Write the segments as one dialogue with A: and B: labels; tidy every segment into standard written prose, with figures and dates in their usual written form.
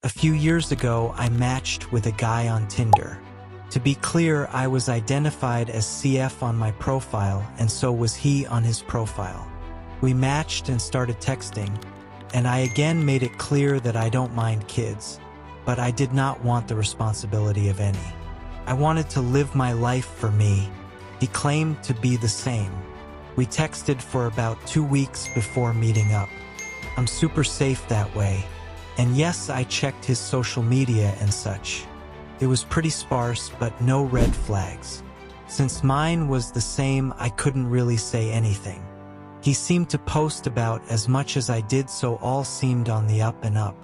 A: A few years ago, I matched with a guy on Tinder. To be clear, I was identified as CF on my profile, and so was he on his profile. We matched and started texting, and I again made it clear that I don't mind kids, but I did not want the responsibility of any. I wanted to live my life for me. He claimed to be the same. We texted for about 2 weeks before meeting up. I'm super safe that way. And yes, I checked his social media and such. It was pretty sparse, but no red flags. Since mine was the same, I couldn't really say anything. He seemed to post about as much as I did, so all seemed on the up and up.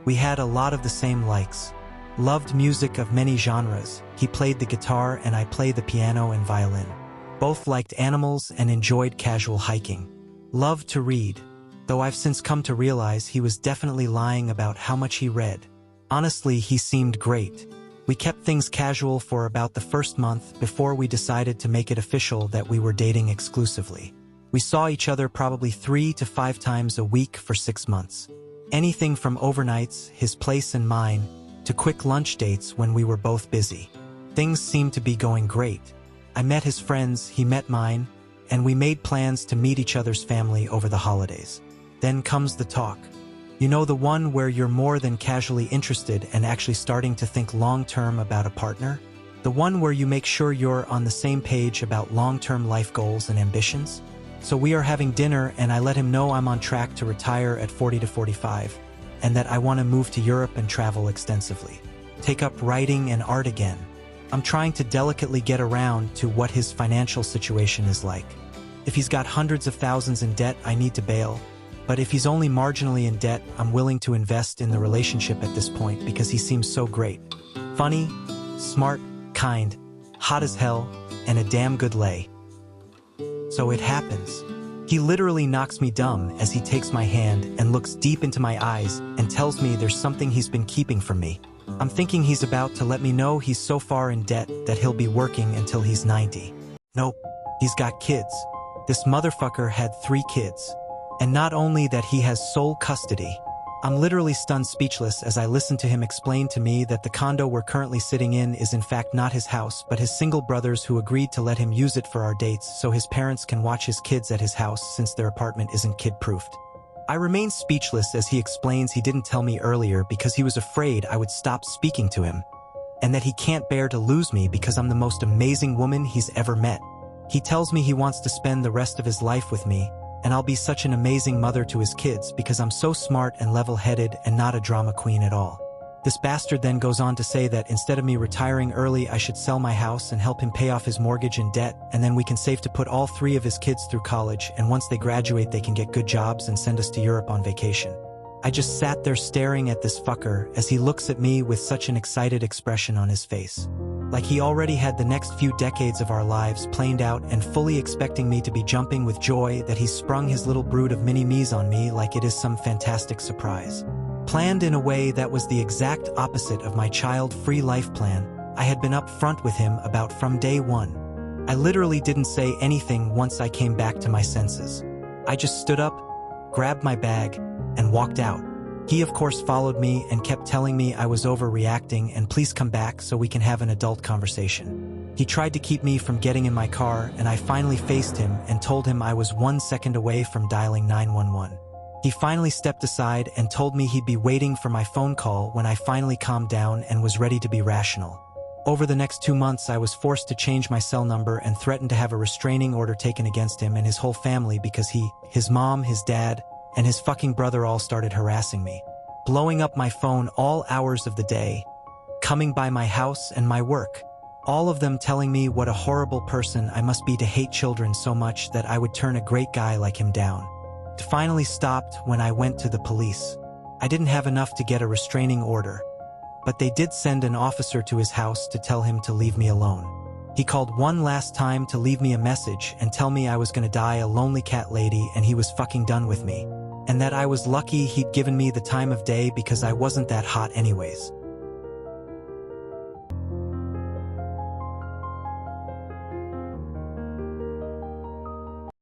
A: We had a lot of the same likes. Loved music of many genres. He played the guitar and I played the piano and violin. Both liked animals and enjoyed casual hiking. Loved to read, though I've since come to realize he was definitely lying about how much he read. Honestly, he seemed great. We kept things casual for about the first month before we decided to make it official that we were dating exclusively. We saw each other probably 3 to 5 times a week for 6 months. Anything from overnights, his place and mine, to quick lunch dates when we were both busy. Things seemed to be going great. I met his friends, he met mine, and we made plans to meet each other's family over the holidays. Then comes the talk. You know, the one where you're more than casually interested and actually starting to think long-term about a partner? The one where you make sure you're on the same page about long-term life goals and ambitions? So we are having dinner and I let him know I'm on track to retire at 40 to 45, and that I want to move to Europe and travel extensively. Take up writing and art again. I'm trying to delicately get around to what his financial situation is like. If he's got hundreds of thousands in debt, I need to bail. But if he's only marginally in debt, I'm willing to invest in the relationship at this point because he seems so great. Funny, smart, kind, hot as hell, and a damn good lay. So it happens. He literally knocks me dumb as he takes my hand and looks deep into my eyes and tells me there's something he's been keeping from me. I'm thinking he's about to let me know he's so far in debt that he'll be working until he's 90. Nope, he's got kids. This motherfucker had 3 kids. And not only that, he has sole custody. I'm literally stunned speechless as I listen to him explain to me that the condo we're currently sitting in is in fact not his house, but his single brothers who agreed to let him use it for our dates so his parents can watch his kids at his house since their apartment isn't kid-proofed. I remain speechless as he explains he didn't tell me earlier because he was afraid I would stop speaking to him, and that he can't bear to lose me because I'm the most amazing woman he's ever met. He tells me he wants to spend the rest of his life with me, and I'll be such an amazing mother to his kids because I'm so smart and level-headed and not a drama queen at all. This bastard then goes on to say that instead of me retiring early, I should sell my house and help him pay off his mortgage and debt, and then we can save to put all 3 of his kids through college, and once they graduate they can get good jobs and send us to Europe on vacation. I just sat there staring at this fucker as he looks at me with such an excited expression on his face. Like he already had the next few decades of our lives planned out and fully expecting me to be jumping with joy that he sprung his little brood of mini-me's on me like it is some fantastic surprise. Planned in a way that was the exact opposite of my child-free life plan I had been up front with him about from day one. I literally didn't say anything once I came back to my senses. I just stood up, grabbed my bag, and walked out. He of course followed me and kept telling me I was overreacting and please come back so we can have an adult conversation. He tried to keep me from getting in my car, and I finally faced him and told him I was 1 second away from dialing 911. He finally stepped aside and told me he'd be waiting for my phone call when I finally calmed down and was ready to be rational. Over the next 2 months, I was forced to change my cell number and threatened to have a restraining order taken against him and his whole family because he, his mom, his dad, and his fucking brother all started harassing me, blowing up my phone all hours of the day, coming by my house and my work, all of them telling me what a horrible person I must be to hate children so much that I would turn a great guy like him down. It finally stopped when I went to the police. I didn't have enough to get a restraining order, but they did send an officer to his house to tell him to leave me alone. He called one last time to leave me a message and tell me I was gonna die a lonely cat lady and he was fucking done with me, and that I was lucky he'd given me the time of day because I wasn't that hot anyways.